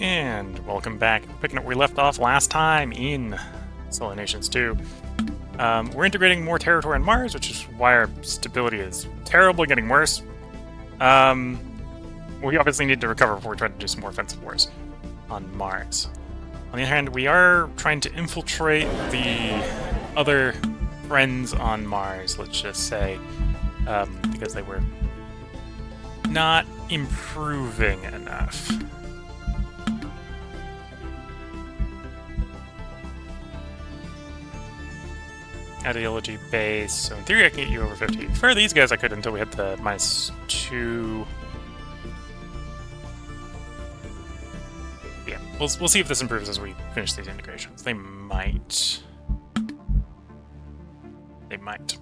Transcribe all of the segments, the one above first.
And welcome back. Picking up where we left off last time in Solar Nations 2. We're integrating more territory on Mars, which is why our stability is terribly getting worse. We obviously need to recover before we try to do some more offensive wars on Mars. On the other hand, we are trying to infiltrate the other friends on Mars, let's just say, because they were not improving enough. Ideology base, so in theory I can get you over 50. For these guys I could until we hit the -2. Yeah, we'll see if this improves as we finish these integrations. They might. They might.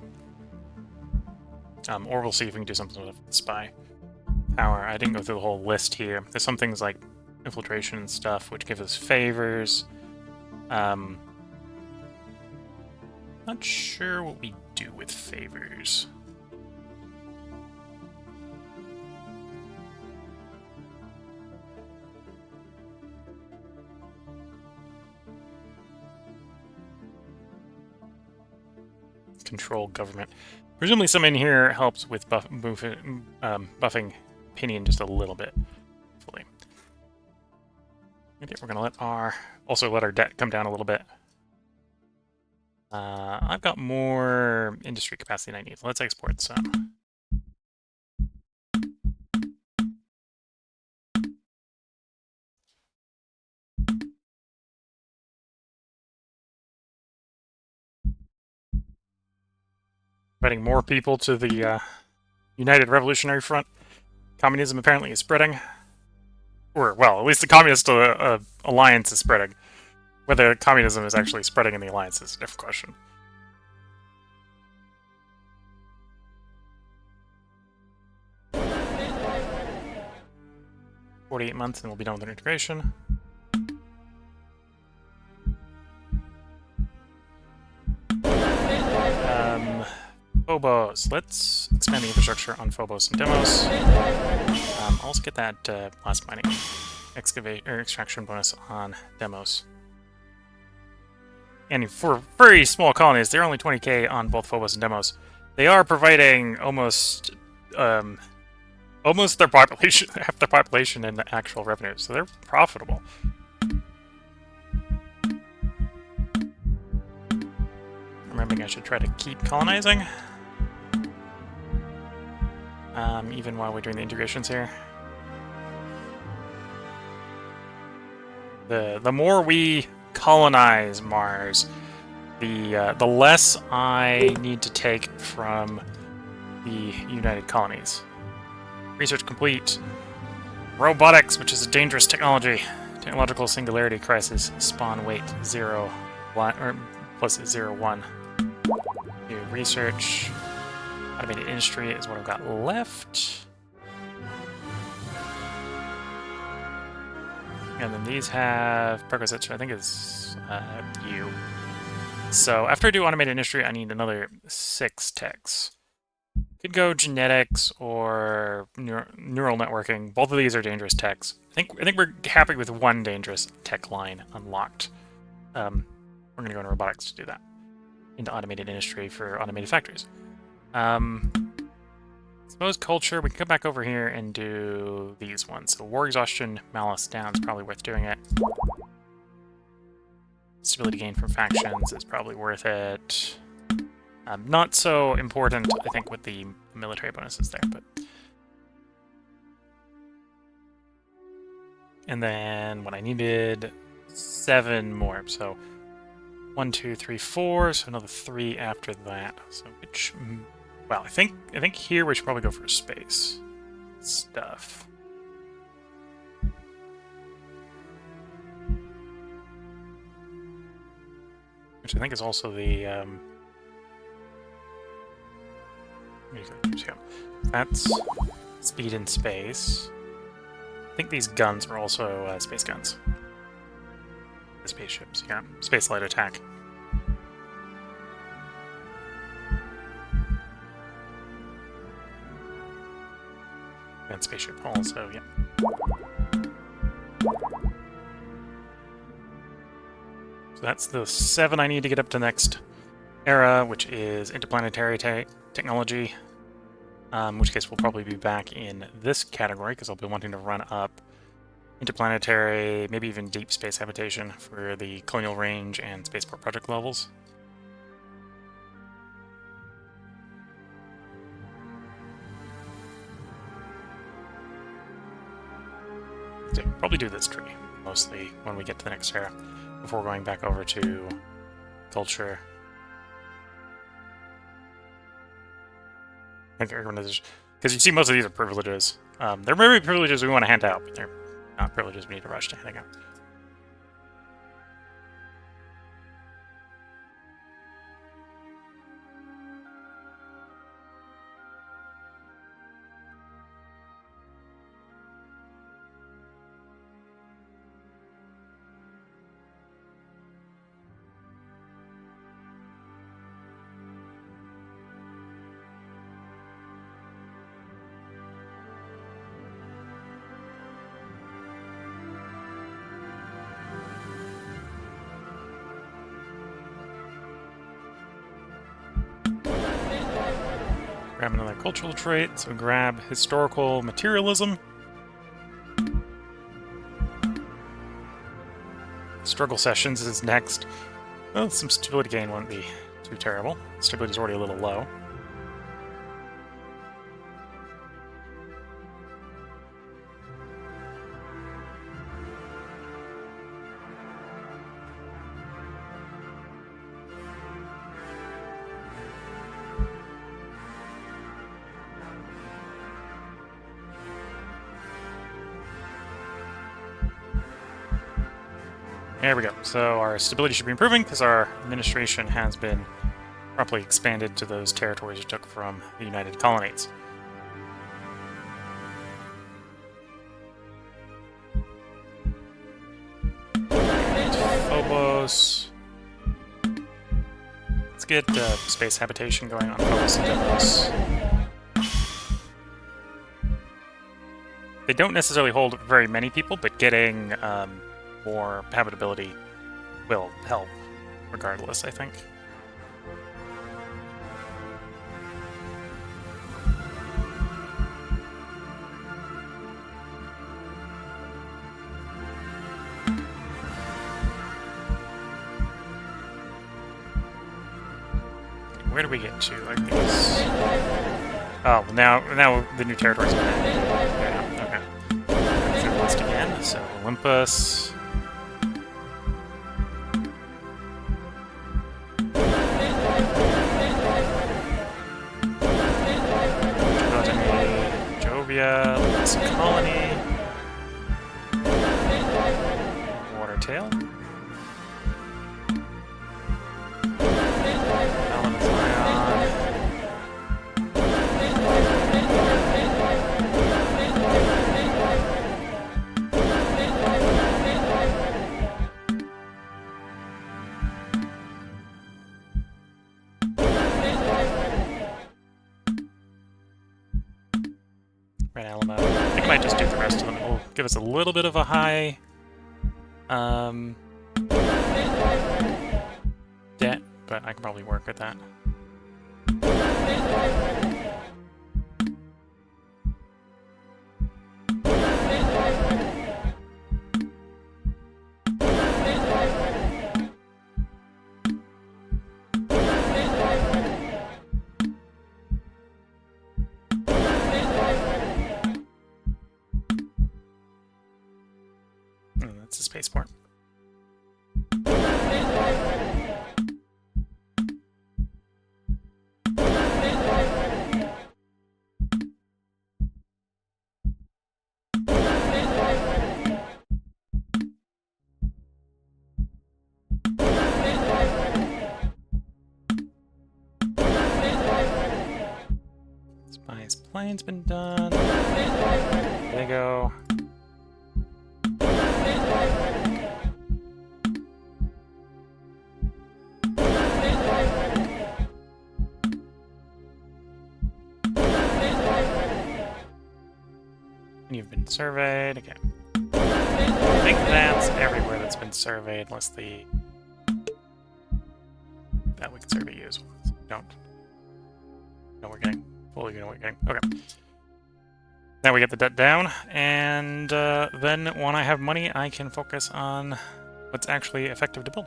Or we'll see if we can do something with spy power. I didn't go through the whole list here. There's some things like infiltration and stuff, which give us favors. Not sure what we do with favors. Control government. Presumably some in here helps with buffing Pinion just a little bit, hopefully. Okay, we're gonna let our debt come down a little bit. I've got more industry capacity than I need. Let's export some. Inviting more people to the United Revolutionary Front. Communism apparently is spreading. Or, well, at least the Communist Alliance is spreading. Whether communism is actually spreading in the Alliance is a different question. "48 months and we'll be done with the integration. Phobos. Let's expand the infrastructure on Phobos and Demos. I'll also get that blast mining extraction bonus on Demos. And for very small colonies, they're only 20k on both Phobos and Demos. They are providing almost their population, half their population in the actual revenue, so they're profitable. Remembering I should try to keep colonizing, even while we're doing the integrations here. The more we colonize Mars, the less I need to take from the United Colonies. Research complete. Robotics, which is a dangerous technology. Technological singularity crisis. Spawn weight 0, or plus 0, 1. New research. Automated industry is what I've got left. And then these have prerequisites, which I think is U. So after I do automated industry, I need another 6 techs. Could go genetics or neural networking. Both of these are dangerous techs. I think we're happy with one dangerous tech line unlocked. We're gonna go into robotics to do that. Into automated industry for automated factories. Suppose culture, we can come back over here and do these ones. So war exhaustion, malice down is probably worth doing it. Stability gain from factions is probably worth it. Not so important, I think, with the military bonuses there, but... And then what I needed, 7 more, so 1, 2, 3, 4, so another 3 after that. So which, well, I think here we should probably go for space stuff. Which I think is also the that's speed in space. I think these guns are also space guns. The spaceships, yeah. Space light attack. And spaceship also, yeah. So that's the 7 I need to get up to the next era, which is interplanetary technology. In which case we'll probably be back in this category, because I'll be wanting to run up interplanetary, maybe even deep space habitation for the colonial range and spaceport project levels. So probably do this tree, mostly, when we get to the next era, before going back over to culture. Because you see most of these are privileges. They're maybe privileges we want to hand out, but they're not privileges we need to rush to handing out. Grab another cultural trait, so grab historical materialism. Struggle sessions is next. Well, some stability gain won't be too terrible. Stability is already a little low. There we go. So our stability should be improving because our administration has been properly expanded to those territories we took from the United Colonies. Phobos. Let's get space habitation going on Phobos and Deimos. They don't necessarily hold very many people, but getting more habitability will help regardless, I think. Where do we get to? Like this? Oh, now the new territories. Yeah, okay. Through the list again. So Olympus. Let's colony. Watertail. Red Alamo. I think I might just do the rest of them. It will give us a little bit of a high debt, but I can probably work with that. That's a spaceport. Spice plane's been done. There you go. You've been surveyed. Okay. I think that's everywhere that's been surveyed, unless the that we can certainly use. Don't. No, we're getting fully. You know, we're getting okay. Now we get the debt down, and then when I have money, I can focus on what's actually effective to build.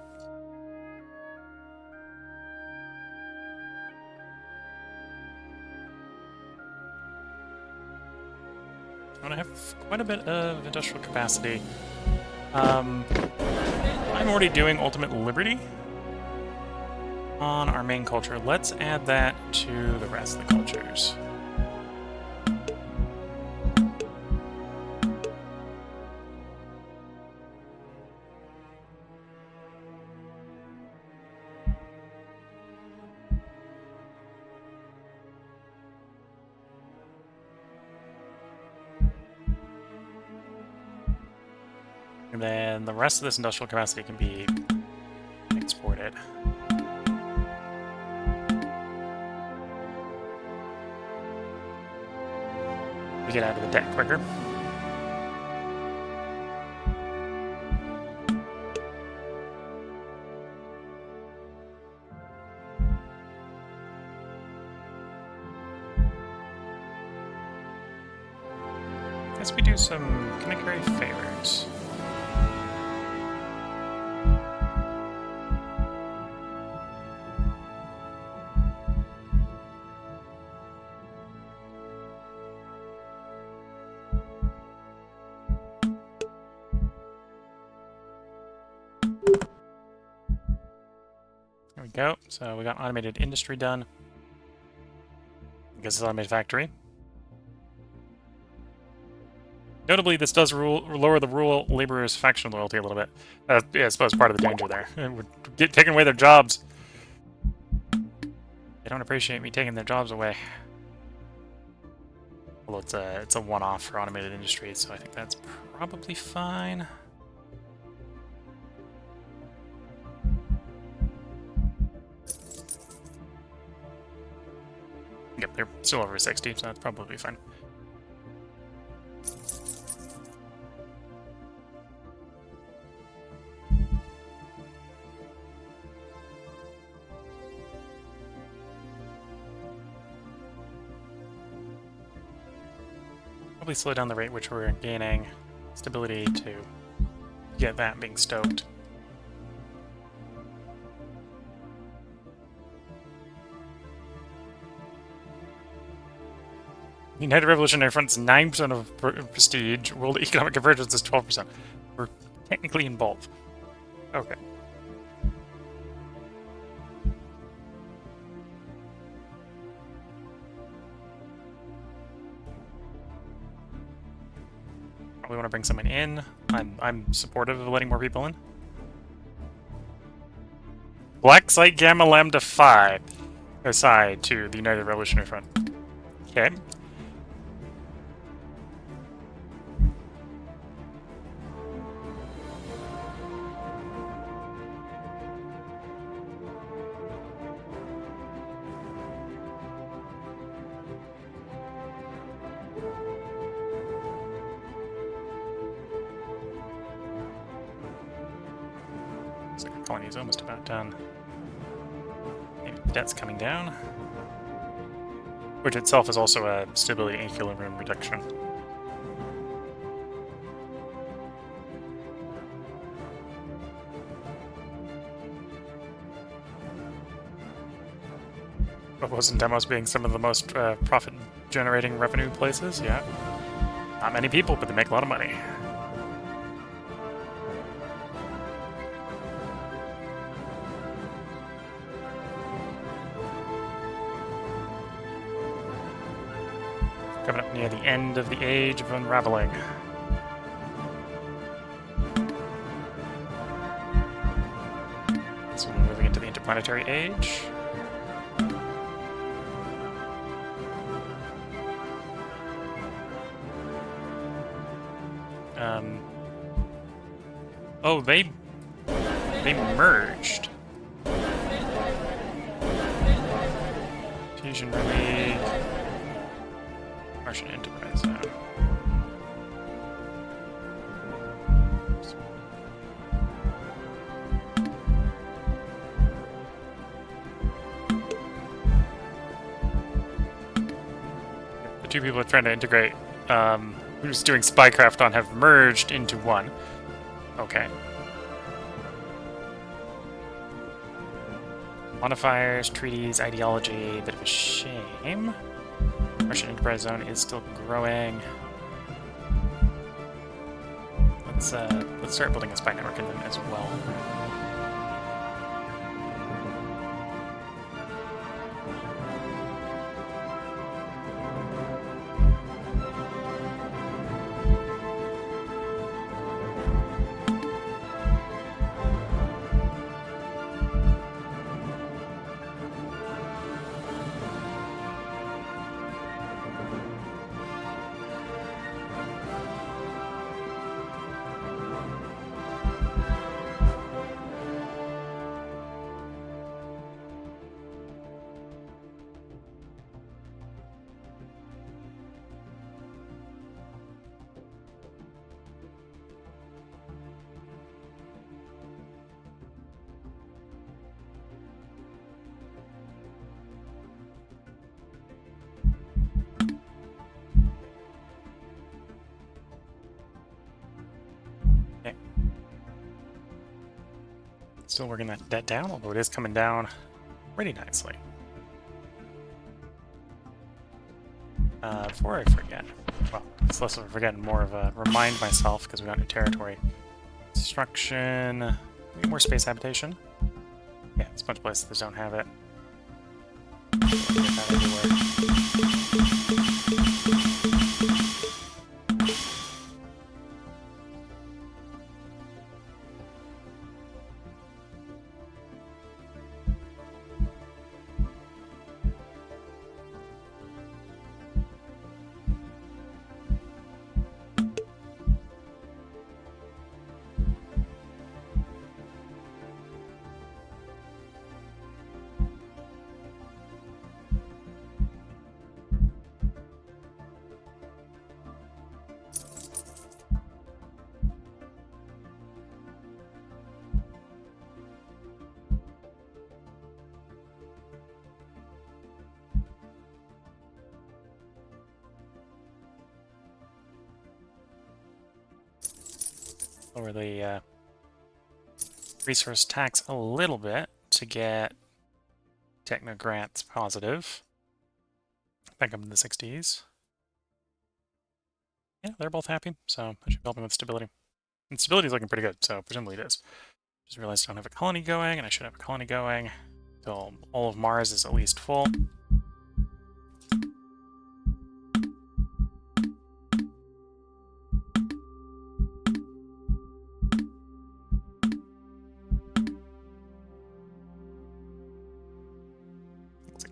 And I have quite a bit of industrial capacity. I'm already doing Ultimate Liberty on our main culture. Let's add that to the rest of the cultures. And then the rest of this industrial capacity can be exported. We get out of the debt quicker. Guess we do some Kinnikari favors. There we go. So we got automated industry done. I guess it's automated factory. Notably, this does lower the rural laborers' faction loyalty a little bit. Yeah, I suppose part of the danger there. We're taking away their jobs. They don't appreciate me taking their jobs away. Although it's a one-off for automated industries, so I think that's probably fine. Yep, they're still over 60, so that's probably fine. Probably slow down the rate which we're gaining stability to get that being stoked. The United Revolutionary Front's 9% of prestige. World Economic Convergence is 12%. We're technically in both. Okay. Probably want to bring someone in. I'm supportive of letting more people in. Black Site Gamma Lambda Phi aside to the United Revolutionary Front. Okay. Colony is almost about done. Maybe the debt's coming down. Which itself is also a stability equilibrium reduction. Lobos and Demos being some of the most profit-generating revenue places, yeah. Not many people, but they make a lot of money. Coming up near the end of the Age of Unraveling. So we're moving into the Interplanetary Age. Oh, they merged. Fusion League. Martian Enterprise Zone. two people are trying to integrate, who's doing spycraft on, have merged into one. Okay. Modifiers, treaties, ideology, bit of a shame. Martian Enterprise Zone is still growing. Let's start building a spy network in them as well. Still working that debt down, although it is coming down pretty nicely. Before I forget, well, it's less of a forget and more of a remind myself because we got new territory. Construction, need more space habitation. Yeah, there's a bunch of places that don't have it. Get that everywhere. Lower the resource tax a little bit to get techno grants positive. Back up in the 60s. Yeah, they're both happy, so I should help them with stability. And stability is looking pretty good, so presumably it is. Just realized I don't have a colony going, and I should have a colony going until all of Mars is at least full.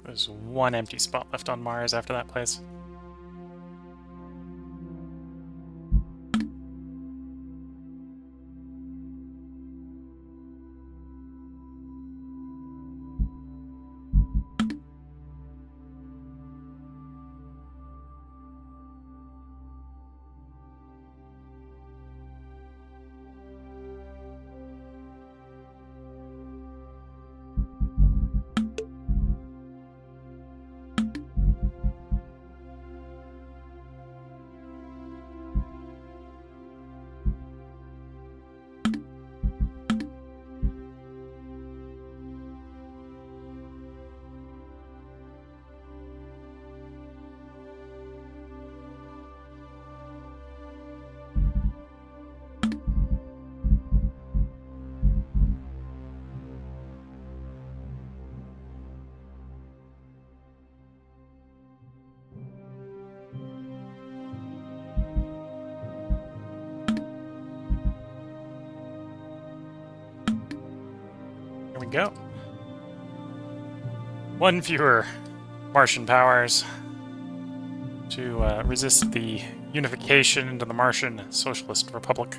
There's one empty spot left on Mars after that place. We go. One fewer Martian powers to resist the unification into the Martian Socialist Republic.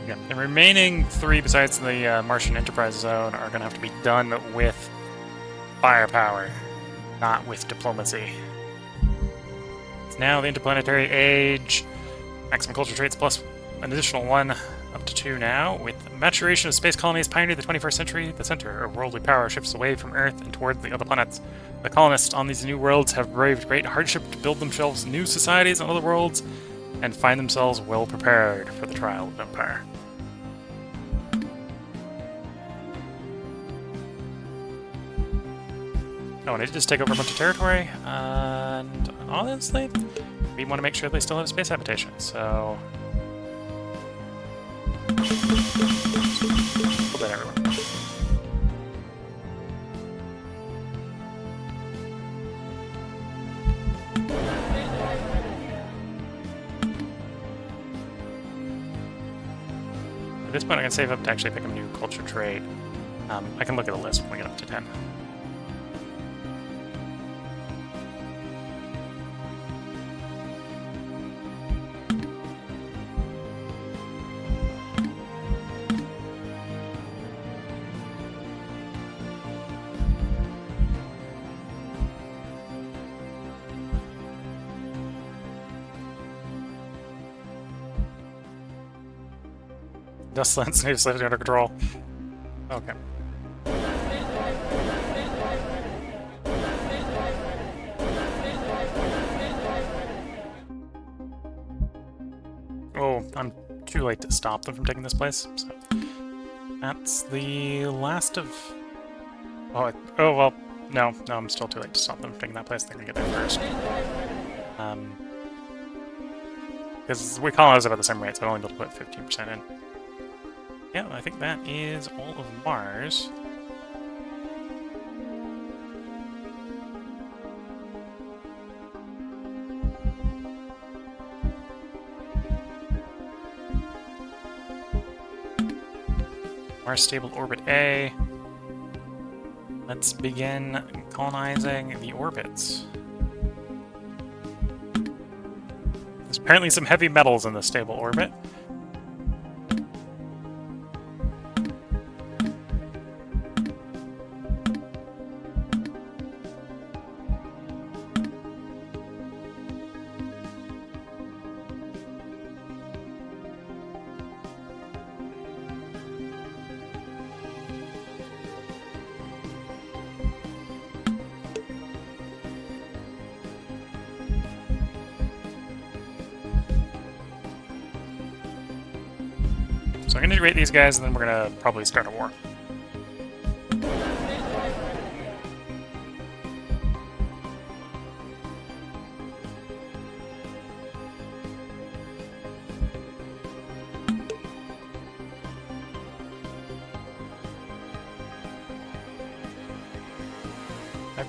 Yeah, the remaining three, besides the Martian Enterprise Zone, are going to have to be done with firepower, not with diplomacy. It's now the interplanetary age. Maximum culture traits plus an additional 1, up to 2 now. With maturation of space colonies pioneered the 21st century, the center of worldly power shifts away from Earth and toward the other planets. The colonists on these new worlds have braved great hardship to build themselves new societies on other worlds and find themselves well prepared for the trial of empire. Oh, and I did just take over a bunch of territory, and honestly, we want to make sure they still have space habitation, so... Put that everywhere. At this point, I can save up to actually pick a new culture trait. I can look at the list when we get up to 10. Dustlands native slaves under control. Okay. Oh, I'm too late to stop them from taking this place, so... That's the last of... Oh, well, no, I'm still too late to stop them from taking that place. They're gonna get there first. Because we colonize about the same rate, so I'm only able to put 15% in. Yeah, I think that is all of Mars. Mars stable orbit A. Let's begin colonizing the orbits. There's apparently some heavy metals in the stable orbit. So I'm going to integrate these guys, and then we're going to probably start a war.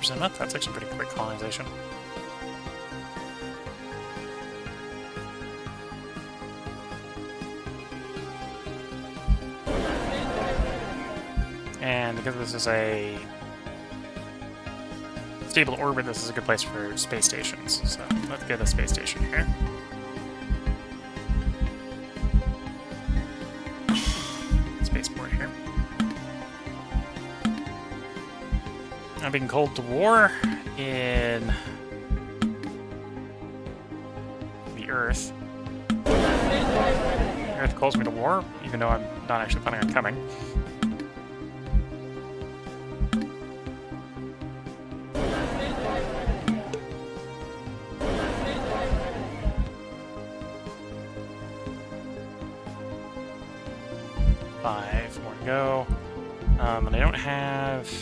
Enough. That's actually pretty quick colonization. And because this is a stable orbit, this is a good place for space stations. So let's get a space station here. Spaceport here. I'm being called to war in the Earth. The Earth calls me to war, even though I'm not actually planning on coming. Five more to go. And I don't have...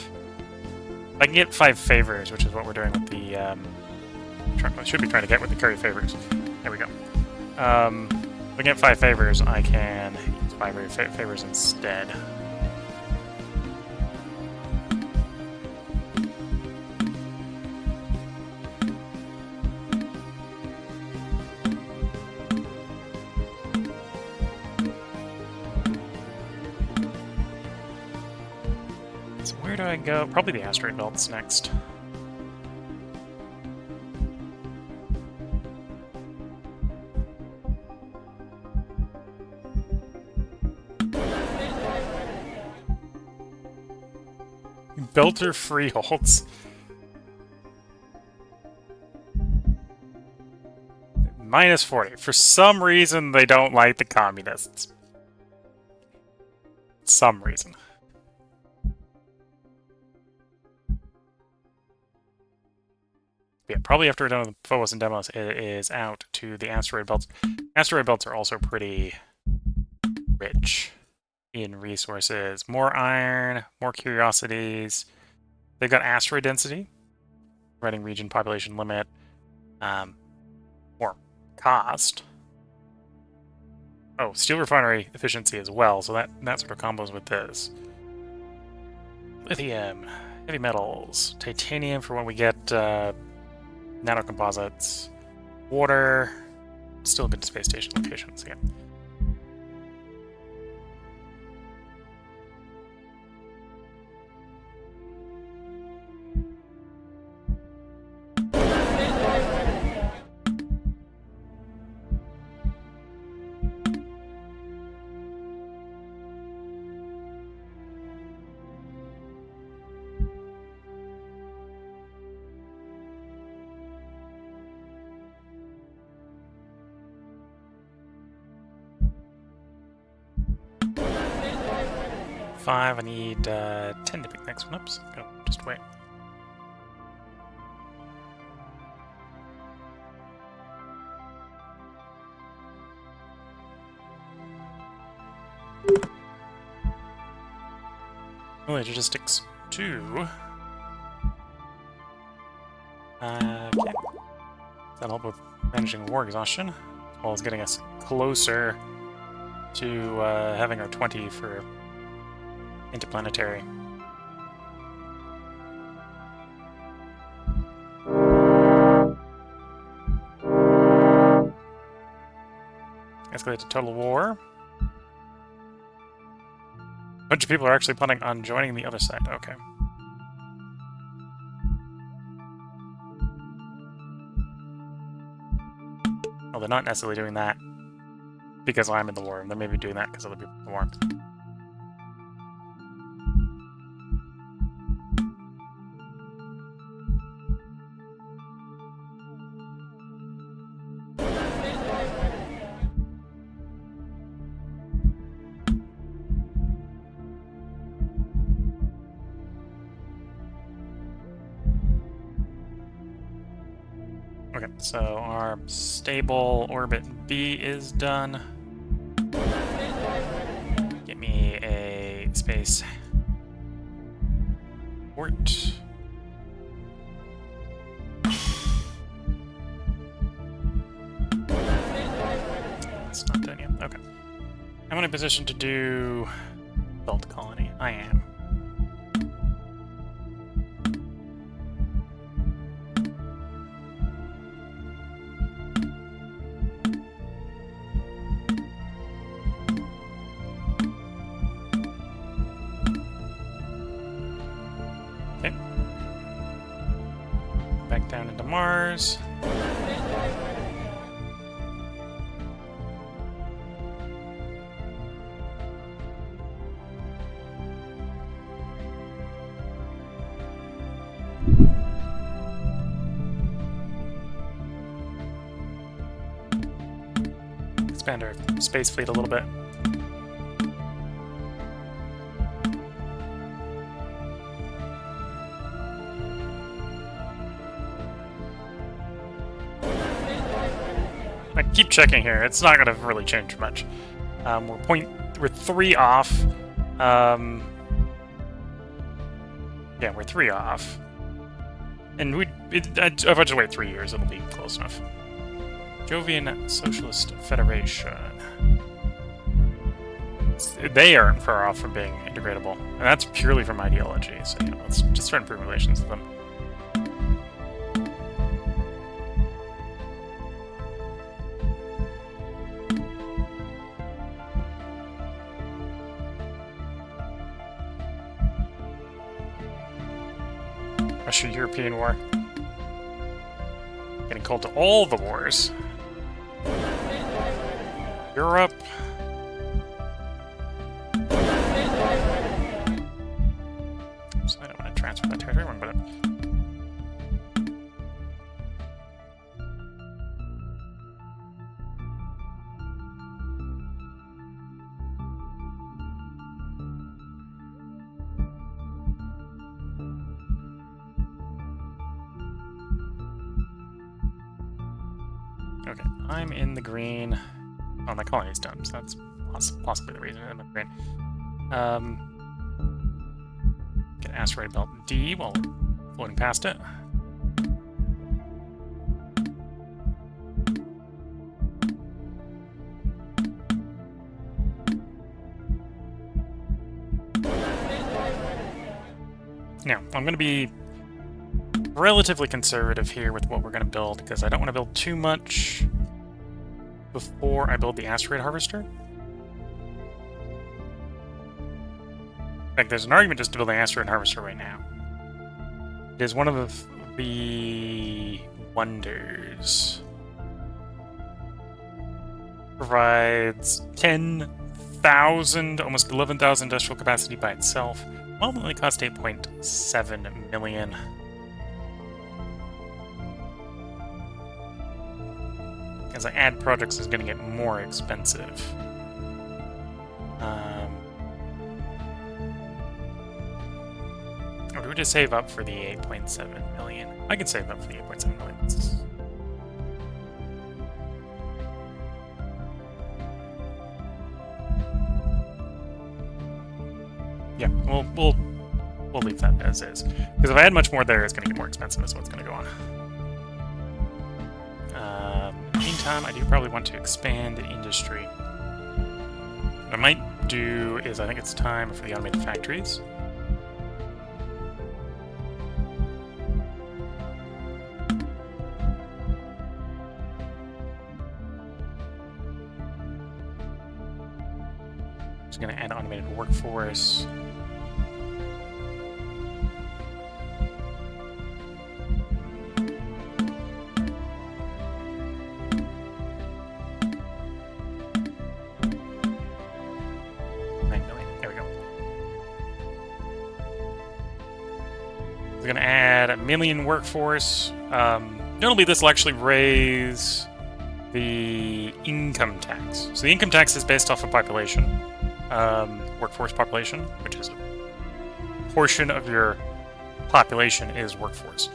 I can get 5 favors, which is what we're doing with the, I should be trying to get with the curry favors. There we go. If I get 5 favors, I can use 5 favors instead. So where do I go? Probably the asteroid belts next. Belter freeholds. minus 40. For some reason, they don't like the communists. Some reason. Yeah, probably after we're done with Phobos and Deimos, it is out to the asteroid belts. Asteroid belts are also pretty rich in resources. More iron, more curiosities. They've got asteroid density, running region population limit, more cost. Oh, steel refinery efficiency as well, so that sort of combos with this. Lithium, heavy metals, titanium for when we get nanocomposites, water, still good space station locations again. I need 10 to pick the next one up, so I'm gonna just wait. Logistics 2. Okay. That'll help with managing war exhaustion, as well as getting us closer to having our 20 for interplanetary. Escalate to total war. A bunch of people are actually planning on joining the other side. Okay. Well, they're not necessarily doing that because I'm in the war. They may be doing that because other people are in the war. Okay, so our stable orbit B is done. Get me a space port. It's not done yet. Okay. I'm in a position to do belt colony. I am. Back down into Mars. Expand our space fleet a little bit. I keep checking here. It's not going to really change much. We're 3 off. Yeah, we're 3 off. And if I just wait 3 years, it'll be close enough. Jovian Socialist Federation. They aren't far off from being integratable, and that's purely from ideology. So yeah, let's just start improving relations with them. Russia-European War. Getting called to all the wars. Europe. So I don't want to transfer that territory, but Okay, I'm in the green. Oh, my colony's done, so that's possibly the reason I'm in the green. Get an asteroid belt D while floating past it. Now, I'm going to be relatively conservative here with what we're going to build, because I don't want to build too much before I build the asteroid harvester. In fact, there's an argument just to build an asteroid harvester right now. It is one of the wonders. Provides 10,000, almost 11,000 industrial capacity by itself. Well, it only cost 8.7 million. As I add projects, it's going to get more expensive. Or do we just save up for the 8.7 million? I can save up for the 8.7 million. Yeah, we'll leave that as is. Because if I add much more there, it's going to get more expensive, is what's going to go on. In the meantime, I do probably want to expand industry. What I might do is, I think it's time for the automated factories. Just going to add automated workforce. We're going to add a million workforce. Notably, this will actually raise the income tax. So the income tax is based off of population, workforce population, which is a portion of your population is workforce.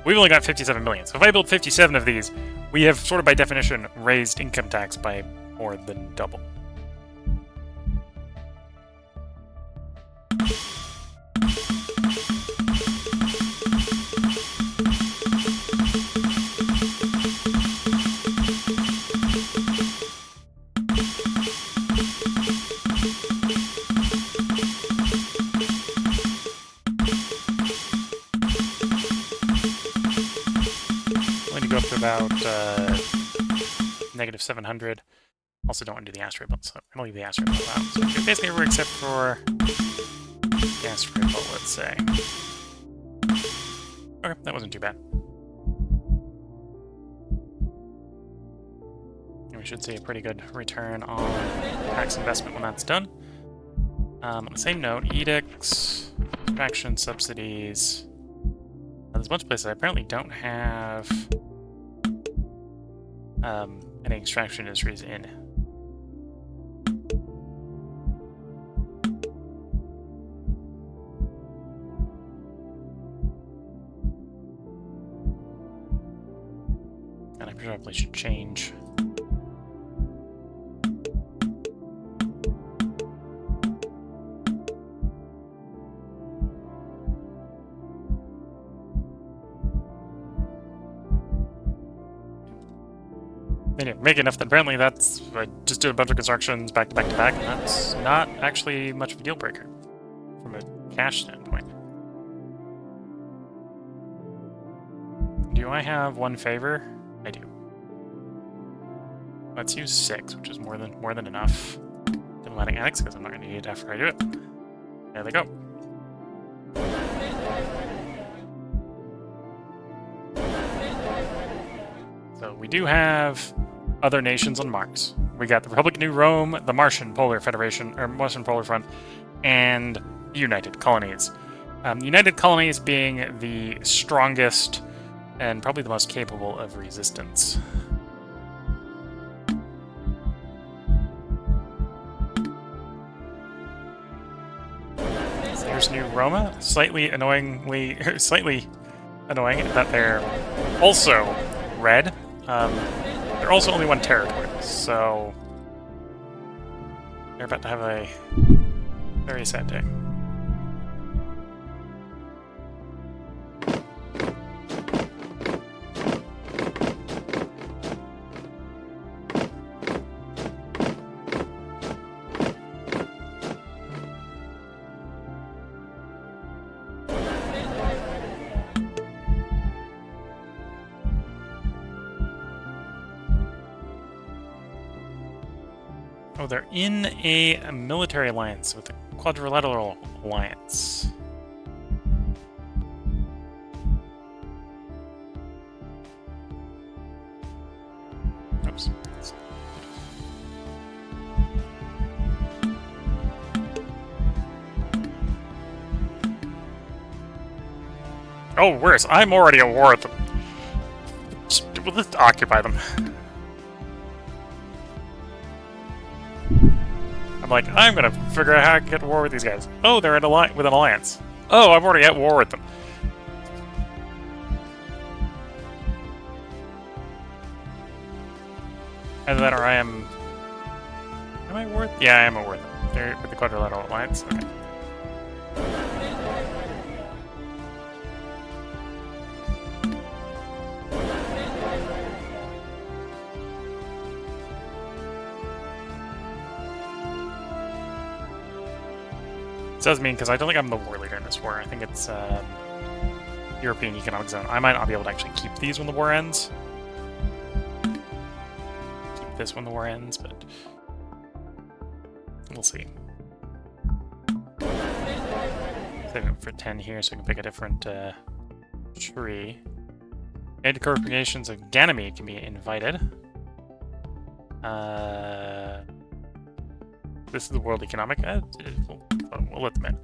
We've only got 57 million. So if I build 57 of these, we have sort of by definition raised income tax by more than double. About negative 700. Also don't want to do the asteroid belt, so I'm going to leave the asteroid belt out. So basically everywhere except for the asteroid belt, let's say. Okay, that wasn't too bad. And we should see a pretty good return on tax investment when that's done. On the same note, edicts, extraction subsidies. There's a bunch of places I apparently don't have any extraction industries in. And I probably should change. Anyway, make enough that apparently that's... I just did a bunch of constructions back to back to back, and that's not actually much of a deal breaker from a cash standpoint. Do I have one favor? I do. Let's use 6, which is more than enough. Diplomatic annex, because I'm not going to need it after I do it. There they go. So we do have other nations on Mars. We got the Republic of New Rome, the Martian Polar Federation, or Martian Polar Front, and the United Colonies. The United Colonies being the strongest and probably the most capable of resistance. So here's New Roma. Slightly annoying that they're also red. They're also only one territory, so they're about to have a very sad day. Oh, they're in a military alliance with a quadrilateral alliance. Oops. Oh, worse. I'm already at war with them. We'll just occupy them. Like, I'm gonna figure out how I can get war with these guys. Oh, they're in with an alliance. Oh, I'm already at war with them. Either that or I am... Am I at war? Yeah, I am at war with them. They're with the Quadrilateral Alliance. Okay. It does mean, because I don't think I'm the war leader in this war. I think it's European Economic Zone. I might not be able to actually keep these when the war ends. Keep this when the war ends, but we'll see. Save it for 10 here so we can pick a different tree. Anti-corporations of Ganymede can be invited. This is the World Economic. We'll let them in.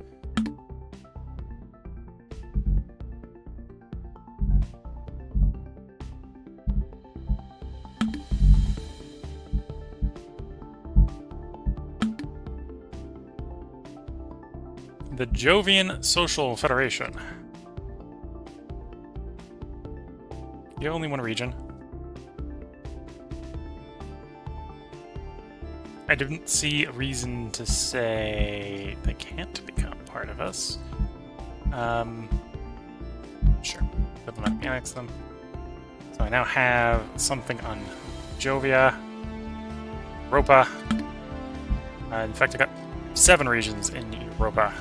The Jovian Social Federation. You have only one region. I didn't see a reason to say they can't become part of us. Sure. Diplomatic annex them. So I now have something on Jovia, Europa. In fact, I got 7 regions in Europa.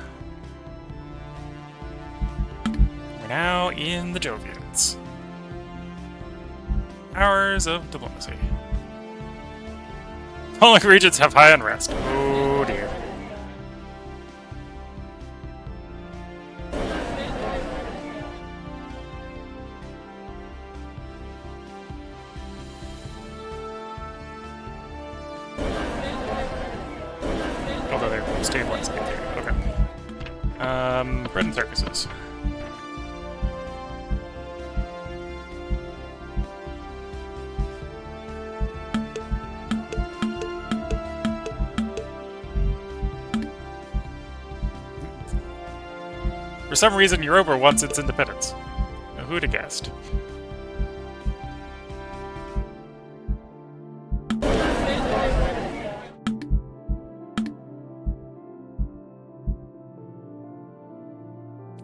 We're now in the Jovians. Powers of diplomacy. Following regions have high unrest. Oh dear. Although they're stabilizing it there. Okay. Bread and circuses. For some reason, Europa wants its independence. Now, who'd have guessed?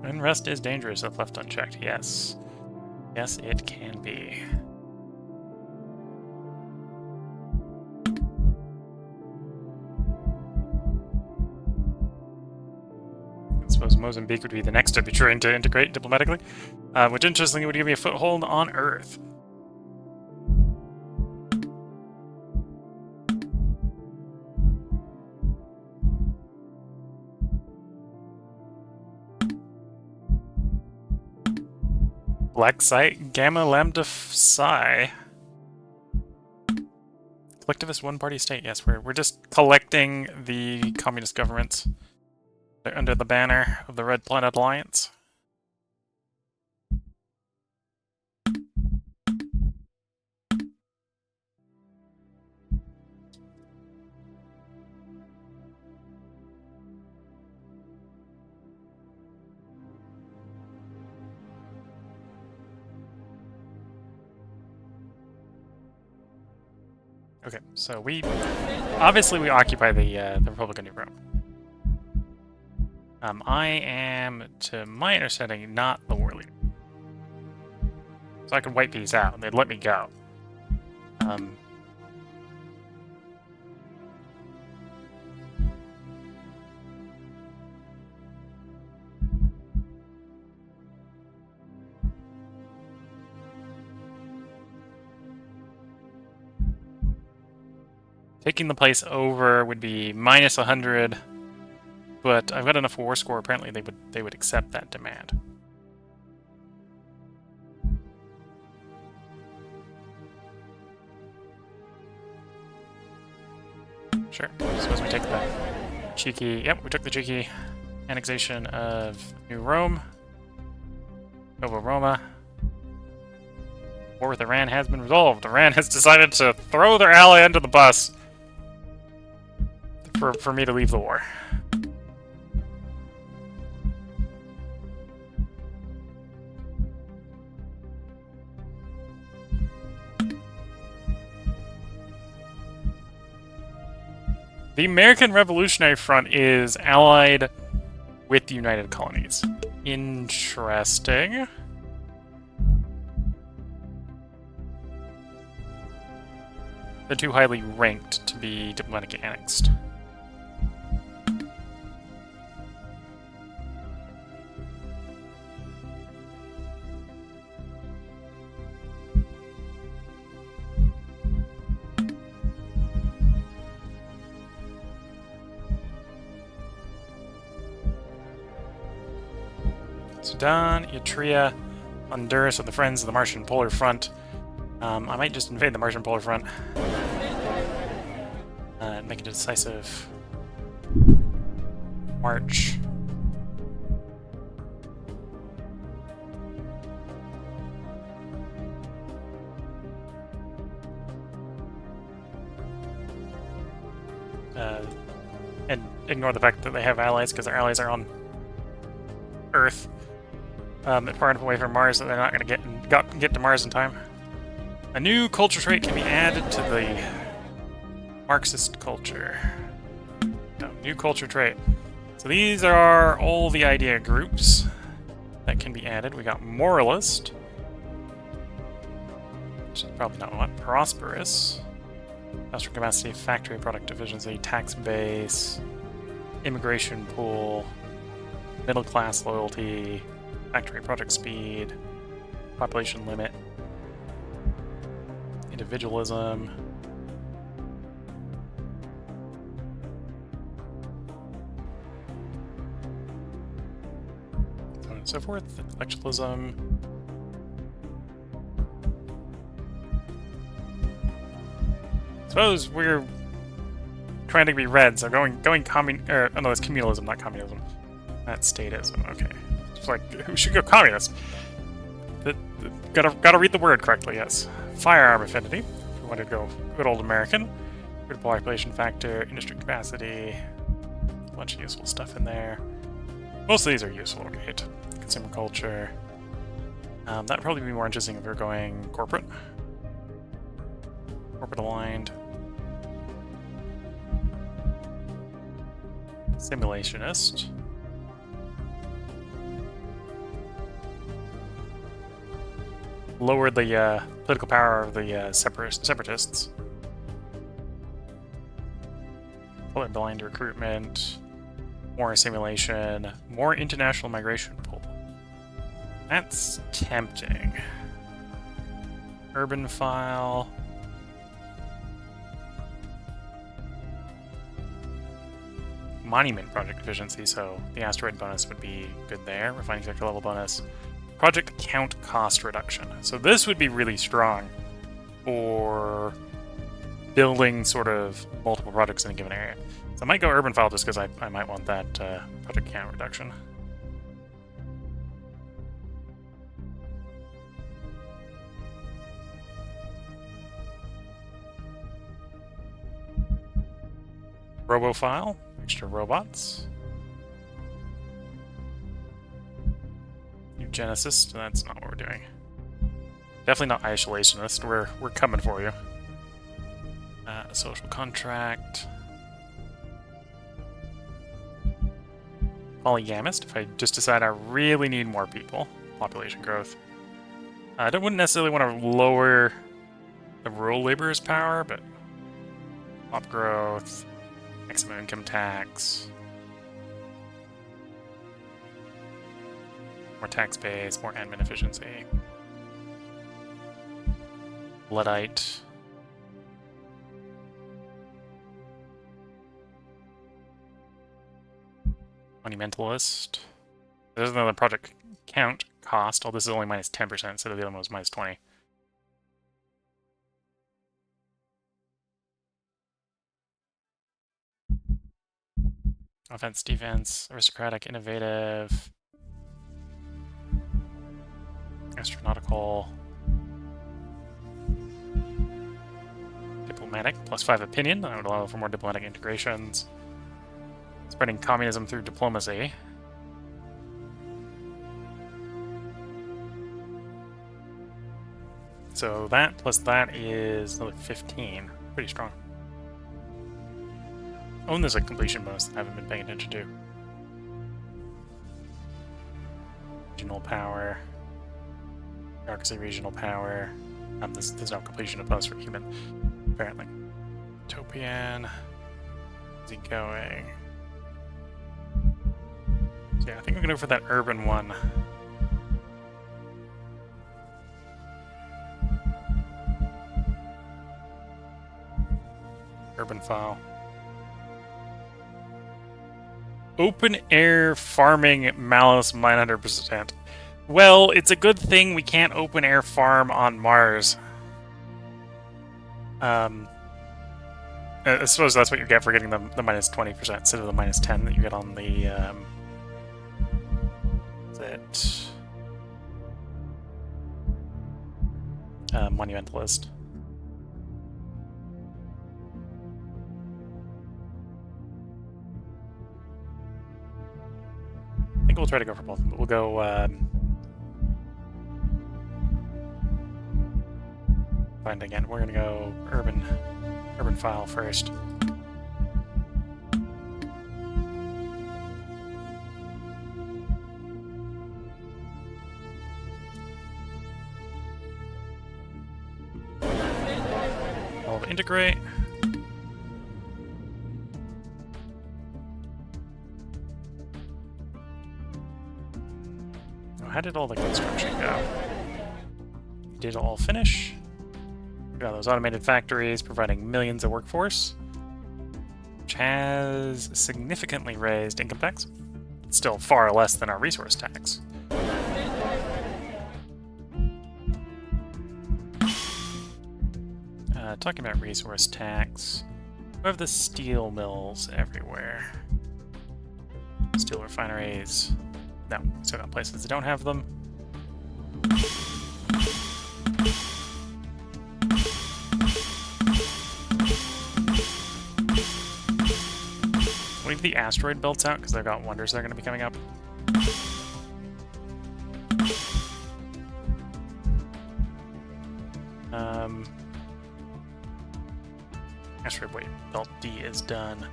Unrest is dangerous if left unchecked. Yes. Yes, it can be. I suppose Mozambique would be the next to be trying to integrate diplomatically, which interestingly would give me a foothold on Earth. Black Site, Gamma Lambda Psi. Collectivist one-party state. Yes, we're just collecting the communist governments. They're under the banner of the Red Planet Alliance. Okay, so we obviously occupy the Republic of New Rome. I am, to my understanding, not the war leader, so I could wipe these out and they'd let me go. Taking the place over would be minus 100, but I've got enough war score. Apparently, they would accept that demand. Sure. Suppose we take the cheeky. Yep, we took the cheeky annexation of New Rome, Nova Roma. War with Iran has been resolved. Iran has decided to throw their ally under the bus for me to leave the war. The American Revolutionary Front is allied with the United Colonies. Interesting. They're too highly ranked to be diplomatically annexed. Sudan, Eritrea, Honduras are the friends of the Martian Polar Front. I might just invade the Martian Polar Front and make a decisive march. And ignore the fact that they have allies, because their allies are on Earth. They're far enough away from Mars that they're not going to get to Mars in time. A new culture trait can be added to the Marxist culture. No, new culture trait. So these are all the idea groups that can be added. We got moralist, which is probably not what. Prosperous, industrial capacity, factory product efficiency, tax base, immigration pool, middle class loyalty, factory project speed, population limit, individualism, so on and so forth, intellectualism. Suppose we're trying to be red, so going oh no, that's communalism, not communism. That's statism, okay. It's like, who should go communist? Gotta read the word correctly, yes. Firearm affinity, if we wanted to go good old American. Good population factor, industry capacity, a bunch of useful stuff in there. Most of these are useful, right? Consumer culture. That'd probably be more interesting if we were going corporate. Corporate aligned. Simulationist. Lower the political power of the separatists. Pull it blind recruitment. More simulation. More international migration pool. That's tempting. Urban file. Monument project efficiency, so the asteroid bonus would be good there. Refining sector level bonus. Project count cost reduction. So this would be really strong for building sort of multiple projects in a given area. So I might go urban file just because I might want that project count reduction. Robofile, extra robots. Eugenicist, that's not what we're doing. Definitely not isolationist, we're coming for you. A social contract. Polygamist, if I just decide I really need more people. Population growth. I wouldn't necessarily want to lower the rural laborer's power, but pop growth, maximum income tax, more tax base, more admin efficiency. Luddite. Monumentalist. There's another project count cost. Oh, this is only minus 10%, instead of the other one was minus 20. Offense, defense, aristocratic, innovative, astronautical, diplomatic, +5 opinion. That would allow for more diplomatic integrations. Spreading communism through diplomacy. So that plus that is another 15. Pretty strong. Oh, and there's a completion bonus that I haven't been paying attention to. Regional power. Bureaucracy, regional power. There's no completion bonus for human, apparently. Utopian. Is he going? So yeah, I think I'm gonna go for that urban one. Urban file. Open air farming malice 900%. Well, it's a good thing we can't open air farm on Mars. I suppose that's what you get for getting the minus 20% instead of the minus 10 that you get on the Monumentalist. I think we'll try to go for both of them, but we'll go find again. We're gonna go urban file first. I'll integrate. How did all the construction go? Did all finish? We got those automated factories providing millions of workforce, which has significantly raised income tax. It's still far less than our resource tax. Talking about resource tax, we have the steel mills everywhere. Steel refineries. No, still got places that don't have them. Leave the asteroid belts out because they've got wonders that are going to be coming up. Asteroid belt D is done.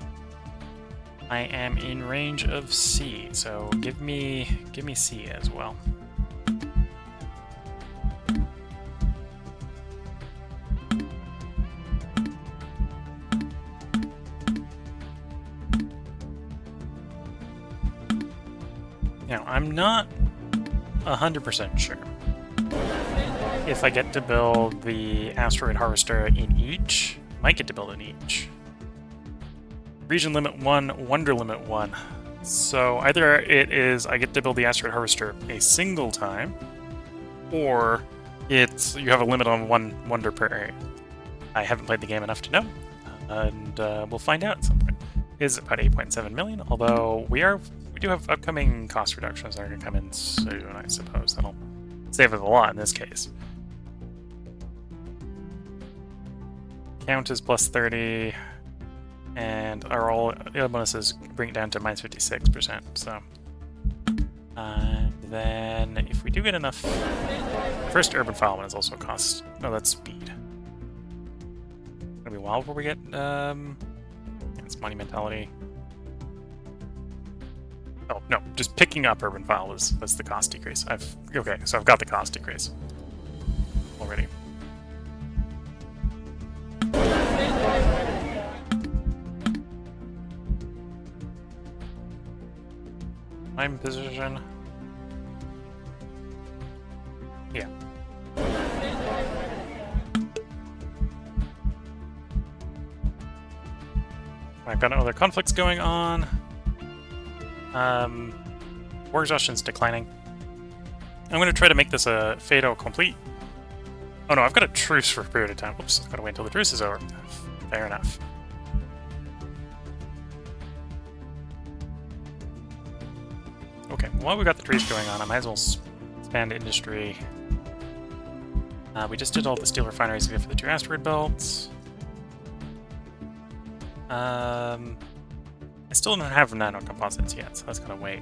I am in range of C, so give me C as well. Now, I'm not 100% sure if I get to build the asteroid harvester in each. Might get to build in each. Region limit 1, wonder limit 1. So either it is I get to build the asteroid harvester a single time, or it's you have a limit on 1 wonder per area. I haven't played the game enough to know, and we'll find out at some point. It's about 8.7 million, although we do have upcoming cost reductions that are going to come in soon, I suppose. That'll save us a lot in this case. Count is plus 30, and our all the other bonuses bring it down to minus 56%. So, then if we do get enough, first urban file one is also cost. No, that's speed. It'll be a while before we get it's monumentality. Oh no, just picking up urban file was the cost decrease. Okay, so I've got the cost decrease already. Time position. Yeah. I've got no other conflicts going on. War exhaustion's declining. I'm going to try to make this a Fado complete. Oh no, I've got a truce for a period of time. Whoops, I've got to wait until the truce is over. Fair enough. Okay, while we've got the truce going on, I might as well expand industry. We just did all the steel refineries for the 2 asteroid belts. I still don't have nanocomposites yet, so that's gonna wait.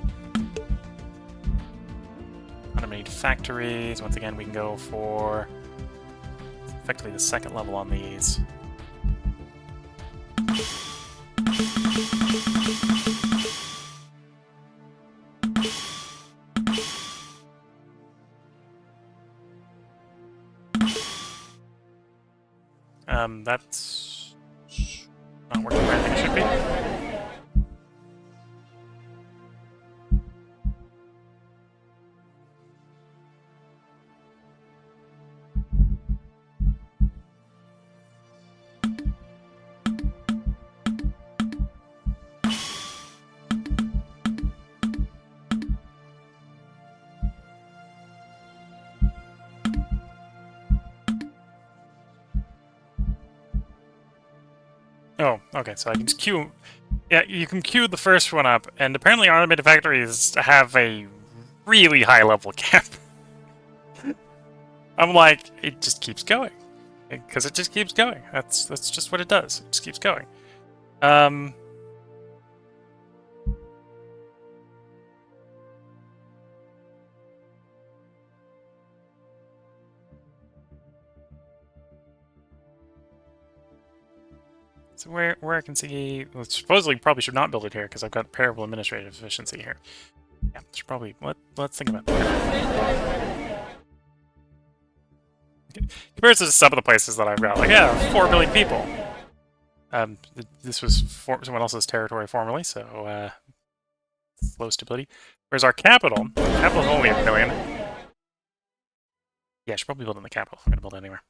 Automated factories. Once again, we can go for effectively the 2nd level on these. That's not working where I think it should be. Oh, okay, so I can just queue... Yeah, you can queue the first one up, and apparently automated factories have a really high level cap. I'm like, it just keeps going. Because it just keeps going. That's just what it does. It just keeps going. So where I can see, well, supposedly probably should not build it here because I've got parable administrative efficiency here. Yeah, should probably let's think about that. Compared to some of the places that I've got, like 4 million people. This was someone else's territory formerly, so low stability. Whereas our capital is only 1 million. Yeah, I should probably build in the capital. I'm gonna build anywhere.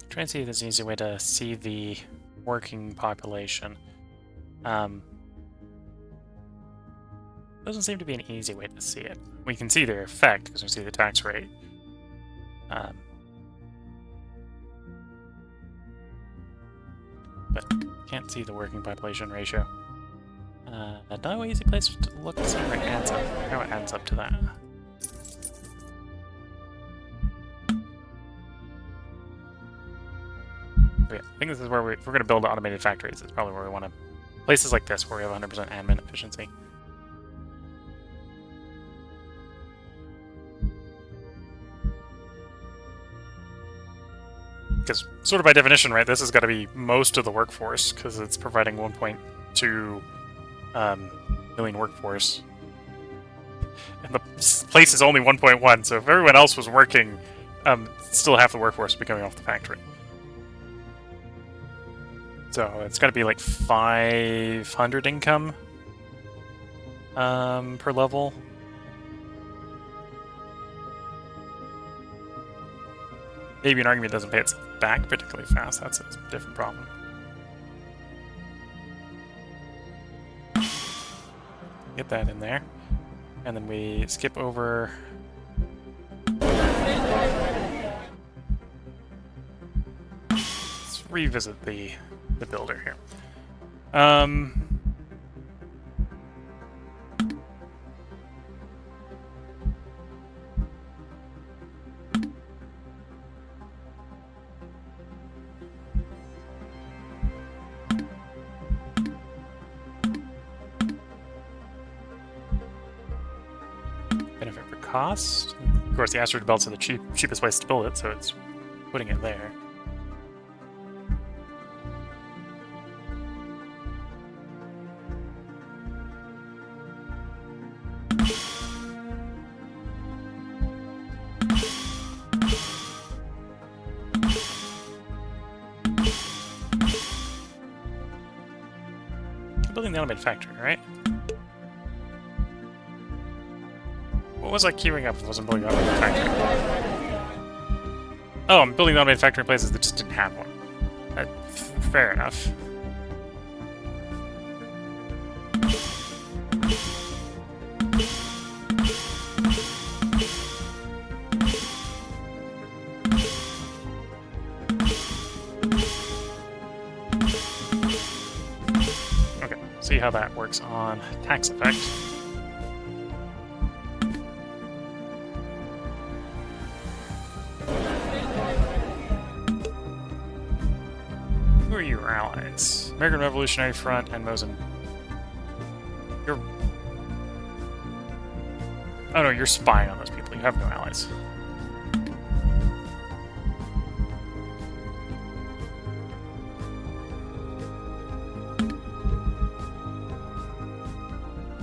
Try and see if there's an easy way to see the working population. Doesn't seem to be an easy way to see it. We can see their effect because we see the tax rate. But can't see the working population ratio. No easy place to look and see where it adds up. How it adds up to that. Yeah, I think this is where if we're going to build automated factories, it's probably where we want to... Places like this where we have 100% admin efficiency. Because sort of by definition, right, this has got to be most of the workforce, because it's providing 1.2 million workforce. And the place is only 1.1, so if everyone else was working, still half the workforce would be coming off the factory. So it's got to be like 500 income per level. Maybe an argument doesn't pay itself back particularly fast. That's a different problem. Get that in there. And then we skip over... Let's revisit the builder here. cost. Of course, the asteroid belts are the cheapest place to build it, so it's putting it there. Building the automated factory, right? What was I queuing up if I wasn't building the automated factory? Oh, I'm building the automated factory in places that just didn't have one. Fair enough. Okay, see how that works on tax effect. Who are your allies? American Revolutionary Front and Mozambique. You're... Oh no, you're spying on those people. You have no allies.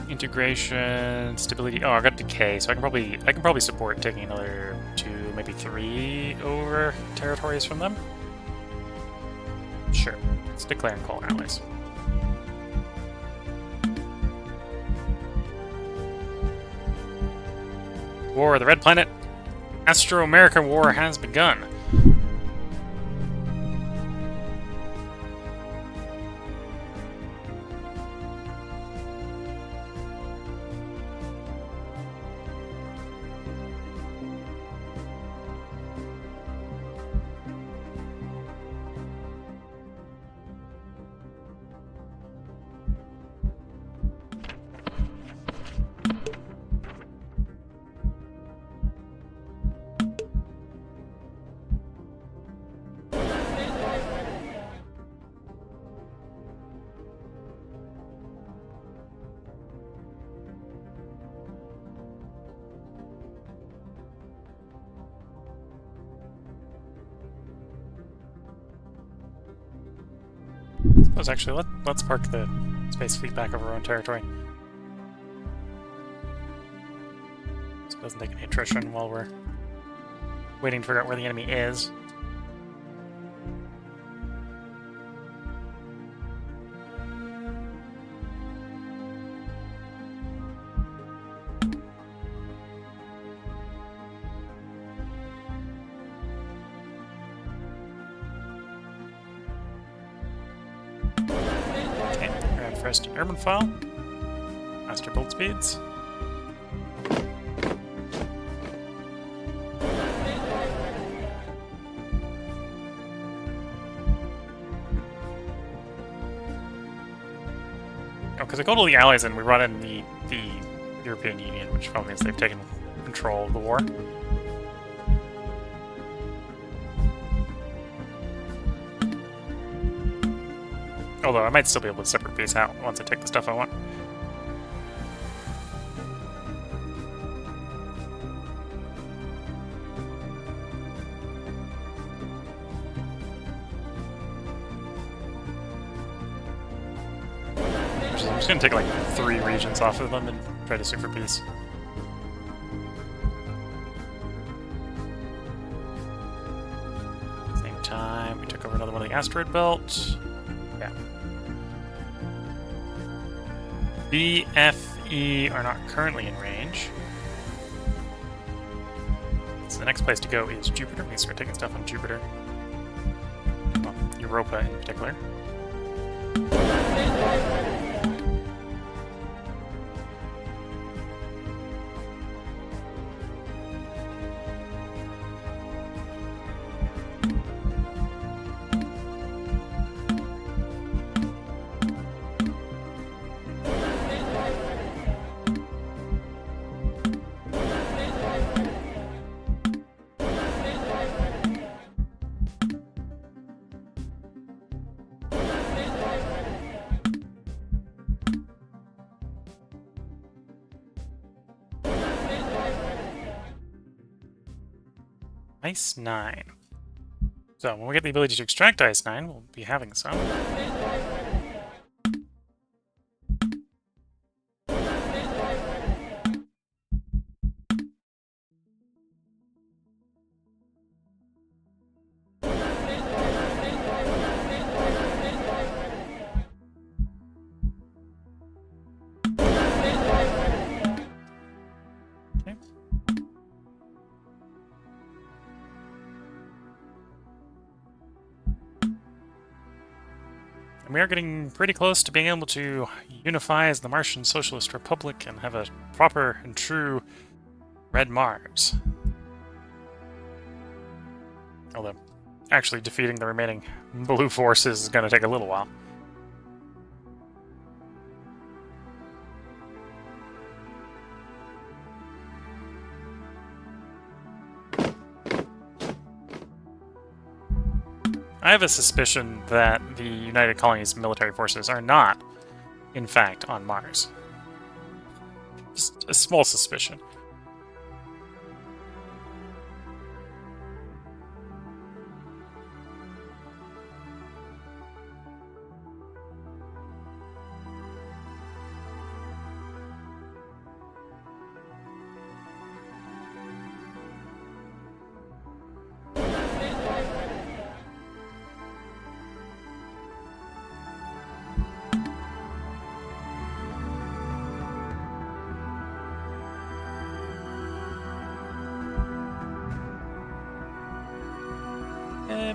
Integration, stability. Oh, I got decay, so I can probably support taking another 2, maybe 3 over territories from them. Sure, let's declare and call allies. War of the Red Planet. Astro-American War has begun. Suppose actually, let's park the space fleet back over our own territory. So it doesn't take any attrition while we're waiting to figure out where the enemy is. First an urban file, faster build speeds. Oh, because I called all the allies and we brought in the European Union, which probably means they've taken control of the war. Although I might still be able to separate these out once I take the stuff I want. I'm just gonna take like 3 regions off of them and try to sue for peace. Same time, we took over another one of the asteroid belt. Yeah. B, F, E are not currently in range. So the next place to go is Jupiter. We start taking stuff on Jupiter. Well, Europa in particular. Ice 9. So when we get the ability to extract Ice 9, we'll be having some. We are getting pretty close to being able to unify as the Martian Socialist Republic and have a proper and true Red Mars. Although, actually defeating the remaining blue forces is going to take a little while. I have a suspicion that the United Colonies military forces are not, in fact, on Mars. Just a small suspicion.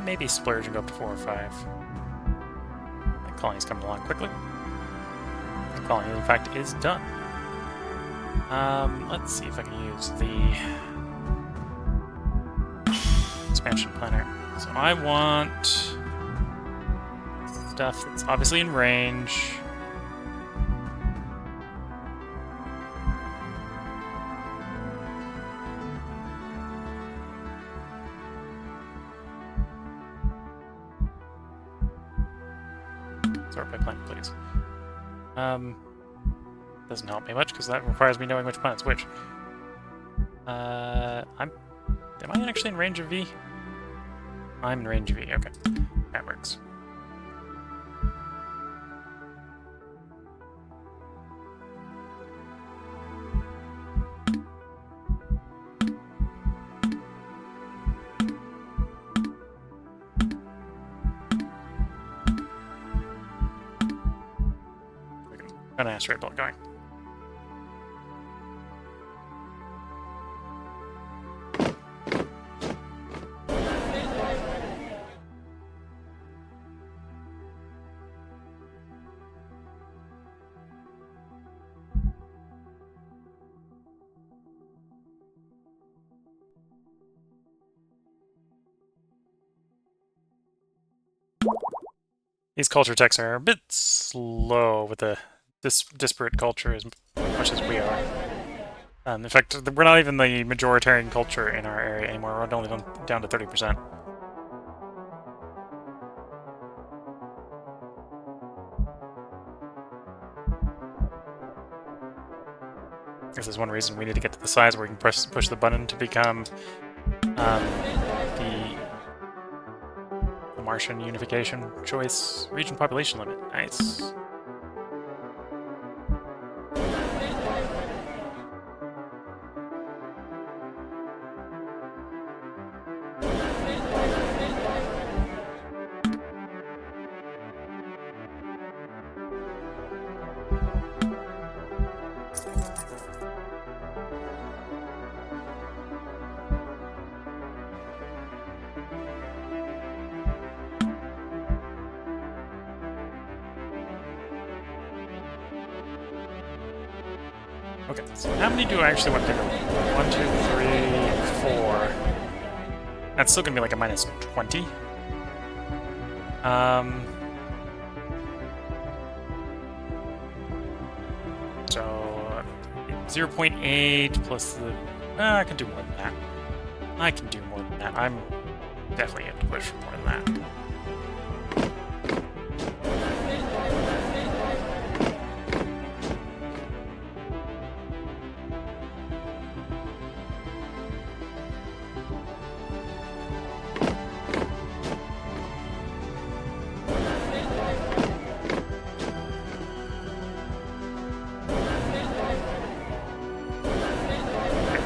Maybe splurge and go up to 4 or 5. The colony's coming along quickly. The colony, in fact, is done. Let's see if I can use the expansion planner. So I want stuff that's obviously in range. Sort by planet, please. Doesn't help me much because that requires me knowing which planet's which. Am I actually in range of V? I'm in range of V. Okay, that works. Got an asteroid belt going. These culture techs are a bit slow with the disparate culture as much as we are. In fact, we're not even the majoritarian culture in our area anymore. We're only down to 30%. This is one reason we need to get to the size where we can push the button to become the Martian unification choice region population limit. Nice. Okay, so how many do I actually want to go? 1, 2, 3, 4. That's still gonna be like a minus 20. So 0.8 plus the. I can do more than that. I can do more than that. I'm definitely able to push for more than that.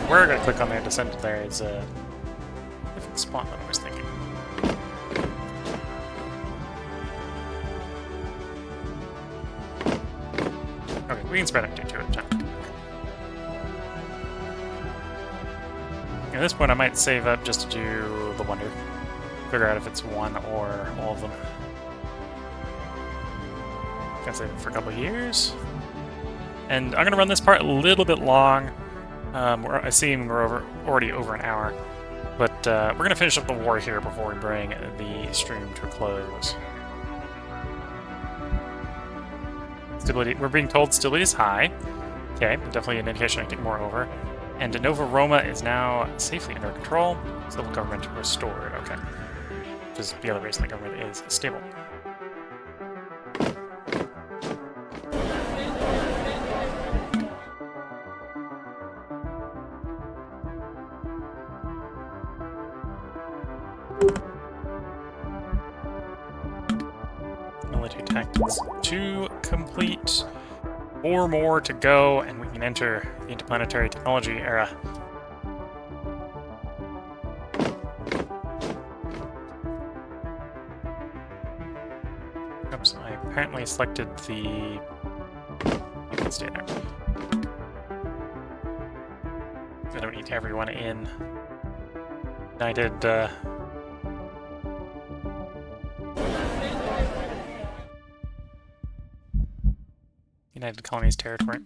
where I gotta click on there to send it there is a different spot than I was thinking. Okay, we can spread out to 2 at a time. At this point, I might save up just to do the wonder. Figure out if it's one or all of them. Gonna save it for a couple of years. And I'm gonna run this part a little bit long. I see we're already over an hour. But we're gonna finish up the war here before we bring the stream to a close. Stability, we're being told stability is high. Okay, definitely an indication I can take more over. And Nova Roma is now safely under control. Civil government restored. Okay. Which is the other reason the government is stable. Military tactics 2 complete. 4 more to go, and we can enter the interplanetary technology era. Oops, I apparently selected the... You can stay there. I don't need everyone in United... United Colonies territory.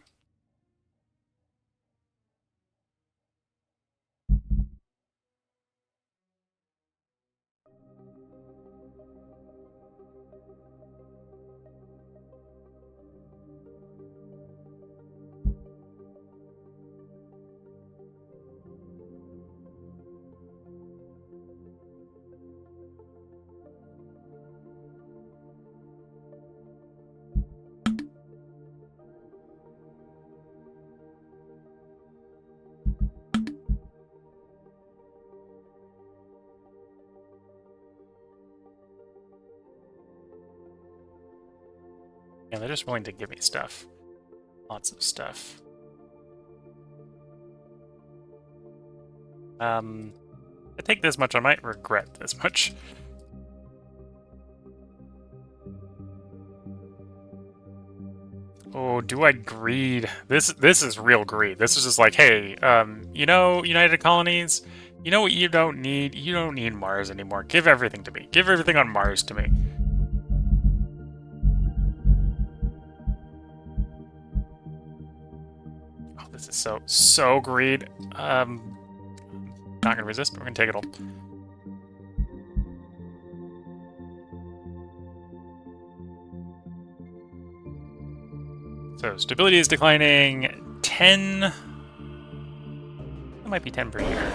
Yeah, they're just willing to give me stuff. Lots of stuff. If I take this much, I might regret this much. Oh, do I greed? This is real greed. This is just like, hey, you know, United Colonies, you know what you don't need? You don't need Mars anymore. Give everything to me. Give everything on Mars to me. This is so greed. Not gonna resist, but we're gonna take it all. So stability is declining 10. It might be 10 per year.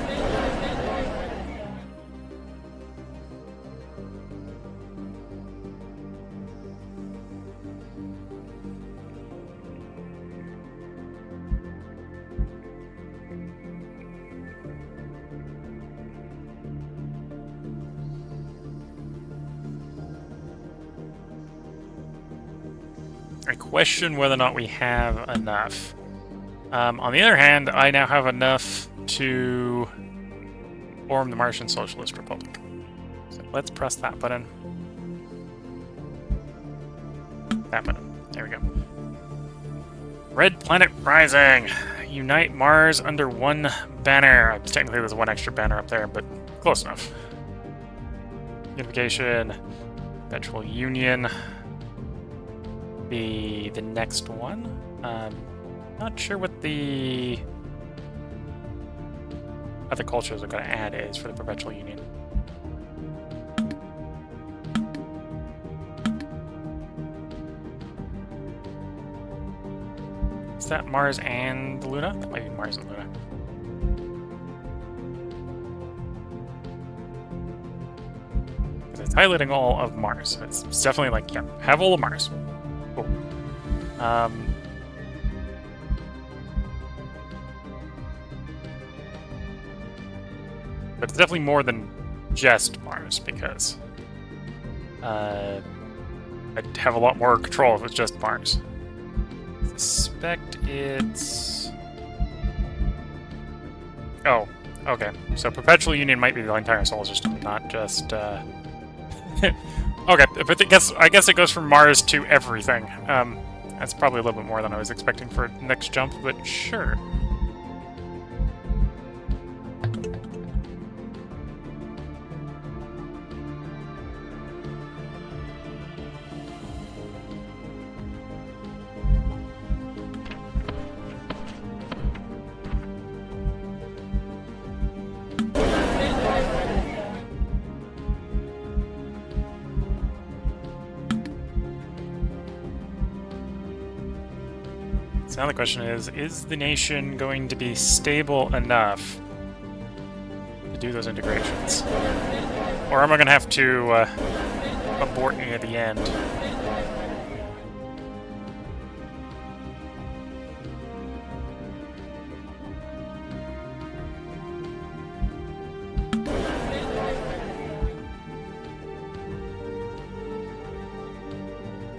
I question whether or not we have enough. On the other hand, I now have enough to form the Martian Socialist Republic. So let's press that button. That button. There we go. Red Planet Rising! Unite Mars under one banner. Technically there's one extra banner up there, but close enough. Unification. Eventual Union. Be the next one. Not sure what the other cultures are going to add is for the Perpetual Union. Is that Mars and Luna? That might be Mars and Luna. Because it's highlighting all of Mars. It's definitely like, yeah, have all of Mars. Cool. But it's definitely more than just Mars, because I'd have a lot more control if it's just Mars. I suspect it's... Oh, okay. So Perpetual Union might be the entire solar system, not just, okay, but I guess it goes from Mars to everything. That's probably a little bit more than I was expecting for next jump, but sure. So now the question is the nation going to be stable enough to do those integrations? Or am I going to have to abort near the end?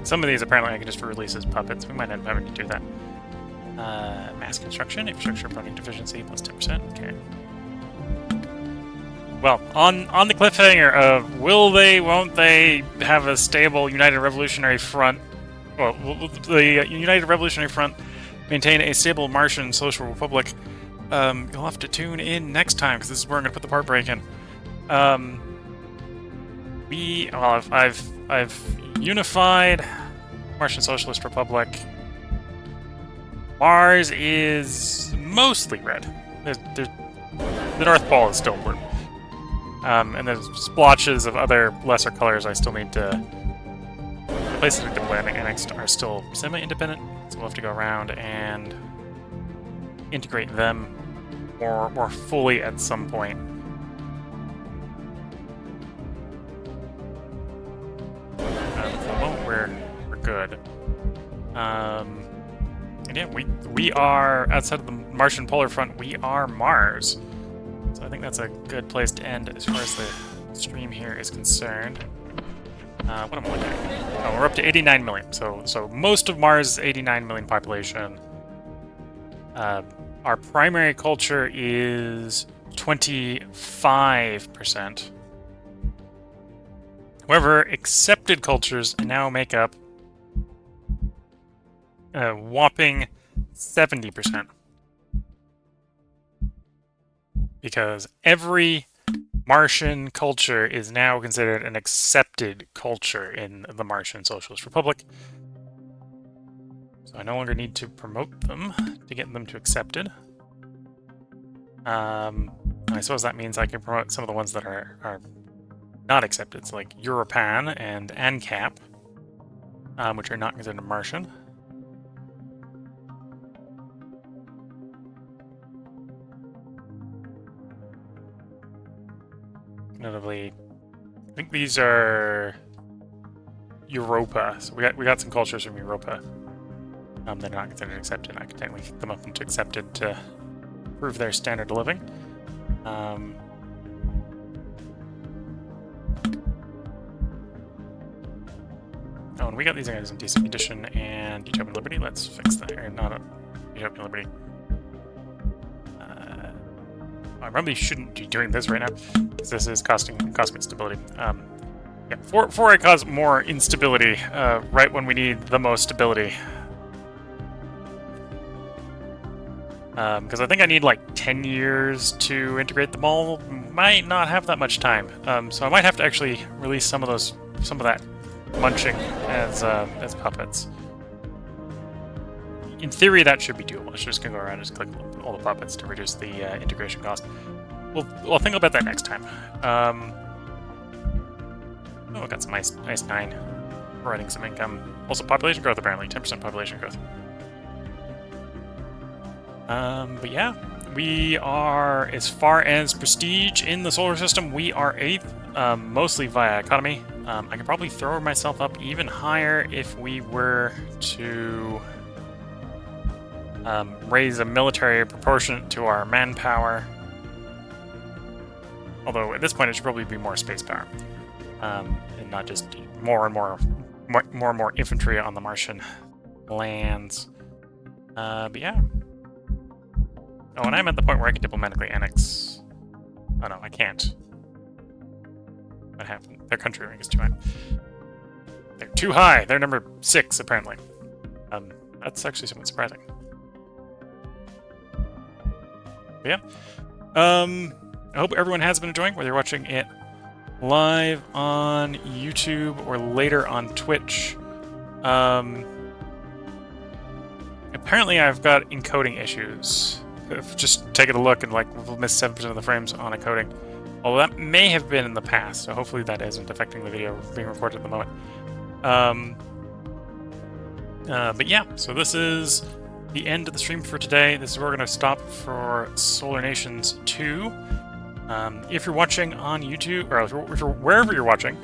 Some of these apparently I can just release as puppets. We might end up having to do that. Mass construction, infrastructure funding deficiency, plus 10%. Okay. Well, on the cliffhanger of will they, won't they have a stable United Revolutionary Front? Well, will the United Revolutionary Front maintain a stable Martian Social Republic? You'll have to tune in next time because this is where I'm going to put the part break in. I've unified Martian Socialist Republic. Mars is mostly red. The North Pole is still blue. And there's splotches of other lesser colors I still need to... The places we've been annexed are still semi-independent, so we'll have to go around and integrate them more fully at some point. For the moment, we're good. And yeah, we are, outside of the Martian polar front, we are Mars. So I think that's a good place to end as far as the stream here is concerned. What am I looking at? Oh, we're up to 89 million. So most of Mars' 89 million population. Our primary culture is 25%. However, accepted cultures now make up a whopping 70%. Because every Martian culture is now considered an accepted culture in the Martian Socialist Republic. So I no longer need to promote them to get them to accepted. I suppose that means I can promote some of the ones that are not accepted, so like Europan and ANCAP, which are not considered Martian. Notably, I think these are Europa. So we got some cultures from Europa. They're not considered accepted. I can technically kick them up into accepted to improve their standard of living. Oh, and we got these guys in decent condition and Utopian Liberty. Let's fix that. Or not Utopian Liberty. I probably shouldn't be doing this right now, because this is costing stability. Yeah, before I cause more instability, right when we need the most stability. Because I think I need like 10 years to integrate them all. Might not have that much time. So I might have to actually release some of that munching as puppets. In theory, that should be doable. It's just gonna go around and just click all the puppets to reduce the integration cost. We'll think about that next time. Oh, I got some nice 9. Providing some income. Also, population growth, apparently. 10% population growth. But yeah, we are, as far as prestige in the solar system, we are 8th, mostly via economy. I could probably throw myself up even higher if we were to raise a military proportionate to our manpower. Although at this point it should probably be more space power, and not just more and more infantry on the Martian lands. But yeah. Oh, and I'm at the point where I can diplomatically annex... Oh no, I can't. What happened? Their country rank is too high. They're too high! They're number 6, apparently. That's actually somewhat surprising. But yeah. I hope everyone has been enjoying, whether you're watching it live on YouTube or later on Twitch. Apparently I've got encoding issues. I've just taken a look and we'll miss 7% of the frames on encoding. Although that may have been in the past, so hopefully that isn't affecting the video being recorded at the moment. But yeah, so this is the end of the stream for today. This is where we're going to stop for Solar Nations 2. If you're watching on YouTube, or if you're wherever you're watching,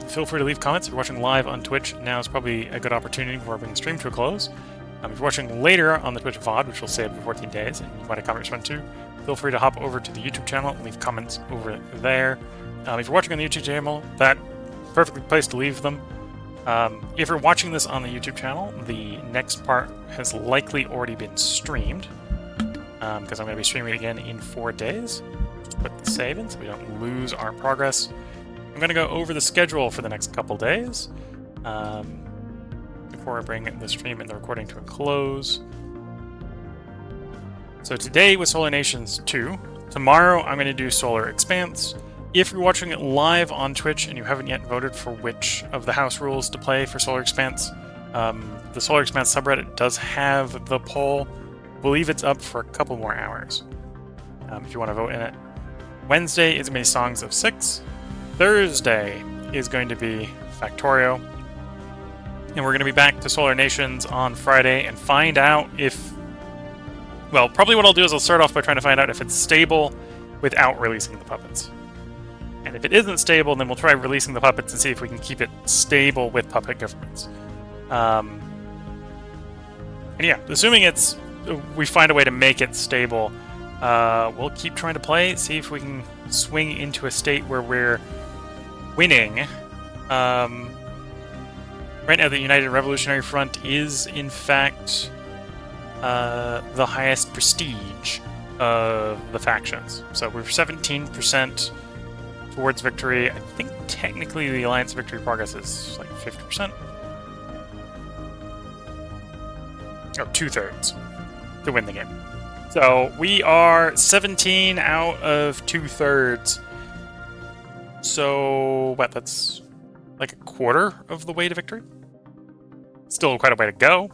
feel free to leave comments. If you're watching live on Twitch, now is probably a good opportunity before bringing the stream to a close. If you're watching later on the Twitch VOD, which will say for 14 days, and you want to comment respond to, feel free to hop over to the YouTube channel and leave comments over there. If you're watching on the YouTube channel, that's a perfect place to leave them. If you're watching this on the YouTube channel, the next part has likely already been streamed, because I'm going to be streaming it again in 4 days. Just put the save in so we don't lose our progress. I'm going to go over the schedule for the next couple days before I bring the stream and the recording to a close. So today was Solar Nations 2. Tomorrow I'm going to do Solar Expanse. If you're watching it live on Twitch and you haven't yet voted for which of the house rules to play for Solar Expanse, the Solar Expanse subreddit does have the poll. I believe it's up for a couple more hours if you want to vote in it. Wednesday is going to be Songs of 6. Thursday is going to be Factorio. And we're going to be back to Solar Nations on Friday and find out if... Well, probably what I'll do is I'll start off by trying to find out if it's stable without releasing the puppets. And if it isn't stable, then we'll try releasing the puppets and see if we can keep it stable with puppet governments. And yeah, assuming we find a way to make it stable, we'll keep trying to play, see if we can swing into a state where we're winning. Right now, the United Revolutionary Front is, in fact, the highest prestige of the factions. So we're 17% towards victory. I think technically the Alliance victory progress is like 50%. Oh, 2/3 to win the game. So we are 17 out of 2/3. So, what, that's like a quarter of the way to victory? Still quite a way to go,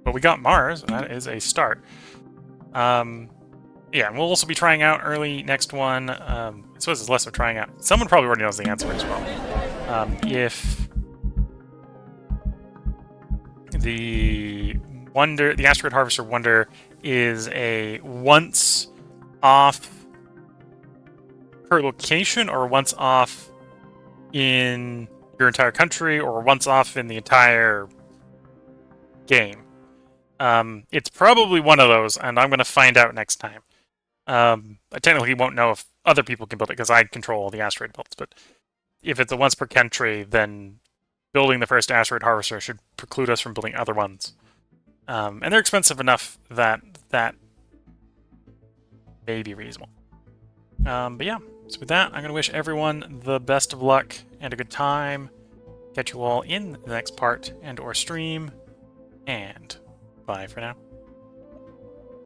but we got Mars, and that is a start. Yeah, and we'll also be trying out early next one. I suppose it's less of trying out. Someone probably already knows the answer as well. If the Asteroid Harvester Wonder is a once off per location, or once off in your entire country, or once off in the entire game. It's probably one of those, and I'm going to find out next time. I technically won't know if other people can build it, because I control all the asteroid builds, but if it's a once per country, then building the first asteroid harvester should preclude us from building other ones. And they're expensive enough that that may be reasonable. But yeah, so with that, I'm going to wish everyone the best of luck and a good time. Catch you all in the next part and or stream, and bye for now.